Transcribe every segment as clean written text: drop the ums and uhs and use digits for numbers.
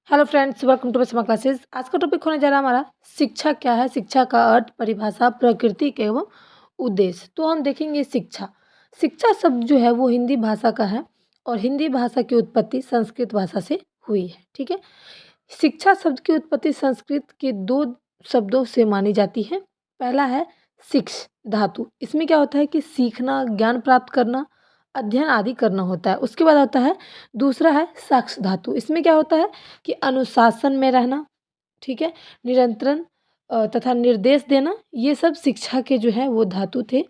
Hello friends, welcome to बसमा classes. आज का टॉपिक होने जा रहा है हमारा शिक्षा क्या है, शिक्षा का अर्थ, परिभाषा, प्रकृति एवं उद्देश्य। तो हम देखेंगे शिक्षा। शिक्षा शब्द जो है वो हिंदी भाषा का है और हिंदी भाषा की उत्पत्ति संस्कृत भाषा से हुई है। ठीक है। शिक्षा शब्द की उत्पत्ति संस्कृत के दो शब्दों से मानी जाती है। पहला है शिक्ष धातु। इसमें क्या होता है कि सीखना, ज्ञान प्राप्त करना, अध्ययन आदि करना होता है। उसके बाद आता है दूसरा है साक्ष धातु। इसमें क्या होता है कि अनुशासन में रहना, ठीक है, निरंतरण तथा निर्देश देना, ये सब शिक्षा के जो है वो धातु थे।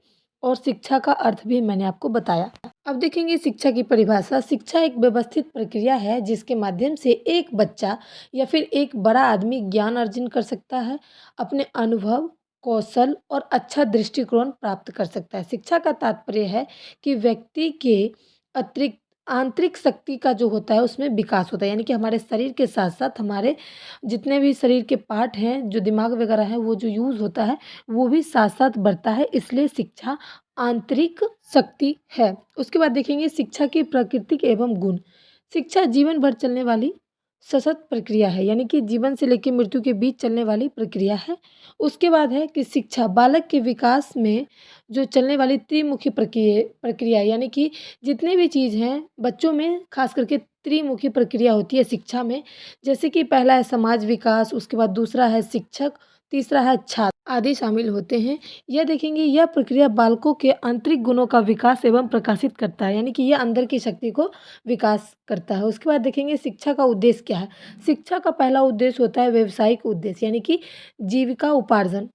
और शिक्षा का अर्थ भी मैंने आपको बताया। अब देखेंगे शिक्षा की परिभाषा। शिक्षा एक व्यवस्थित प्रक्रिया है जिसके माध्यम से एक बच्चा या फिर एक बड़ा आदमी ज्ञान अर्जन कर सकता है, अपने अनुभव, कौशल और अच्छा दृष्टिकोण प्राप्त कर सकता है। शिक्षा का तात्पर्य है कि व्यक्ति के अतिरिक्त आंतरिक शक्ति का जो होता है उसमें विकास होता है, यानी कि हमारे शरीर के साथ साथ हमारे जितने भी शरीर के पार्ट हैं, जो दिमाग वगैरह है, वो जो यूज़ होता है वो भी साथ साथ बढ़ता है। इसलिए शिक्षा आंतरिक शक्ति है। उसके बाद देखेंगे शिक्षा की प्रकृति एवं गुण। शिक्षा जीवन भर चलने वाली सतत प्रक्रिया है, यानी कि जीवन से लेकर मृत्यु के बीच चलने वाली प्रक्रिया है। उसके बाद है कि शिक्षा बालक के विकास में जो चलने वाली त्रिमुखी प्रक्रिया, यानी कि जितने भी चीज़ हैं बच्चों में खास करके त्रिमुखी प्रक्रिया होती है शिक्षा में। जैसे कि पहला है समाज विकास, उसके बाद दूसरा है शिक्षक, तीसरा है छात्र आदि शामिल होते हैं। यह देखेंगे यह प्रक्रिया बालकों के आंतरिक गुणों का विकास एवं प्रकाशित करता है, यानी कि यह अंदर की शक्ति को विकास करता है। उसके बाद देखेंगे शिक्षा का उद्देश्य क्या है। शिक्षा का पहला उद्देश्य होता है व्यावसायिक उद्देश्य, यानी कि जीविका उपार्जन।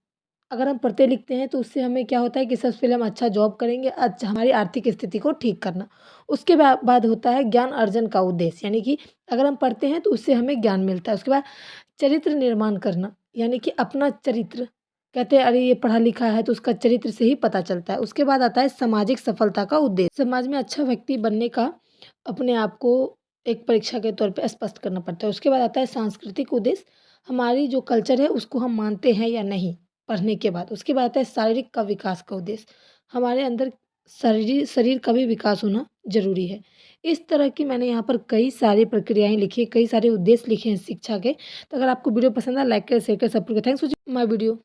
अगर हम पढ़ते लिखते हैं तो उससे हमें क्या होता है कि सबसे पहले हम अच्छा जॉब करेंगे, अच्छा हमारी आर्थिक स्थिति को ठीक करना। उसके बाद होता है ज्ञान अर्जन का उद्देश्य, यानी कि अगर हम पढ़ते हैं तो उससे हमें ज्ञान मिलता है। उसके बाद चरित्र निर्माण करना, यानी कि अपना चरित्र, कहते हैं अरे ये पढ़ा लिखा है तो उसका चरित्र से ही पता चलता है। उसके बाद आता है सामाजिक सफलता का उद्देश्य। समाज में अच्छा व्यक्ति बनने का अपने आप को एक परीक्षा के तौर पे स्पष्ट करना पड़ता है। उसके बाद आता है सांस्कृतिक उद्देश्य, हमारी जो कल्चर है उसको हम मानते हैं या नहीं पढ़ने के बाद। उसके बाद आता है शारीरिक का विकास का उद्देश्य, हमारे अंदर शरीर का भी विकास होना ज़रूरी है। इस तरह की मैंने यहाँ पर कई सारी प्रक्रियाएँ लिखी हैं, कई सारे उद्देश्य लिखे हैं शिक्षा के। तो अगर आपको वीडियो पसंद आए लाइक करें, शेयर करें, सब्सक्राइब करें। Thanks for my video.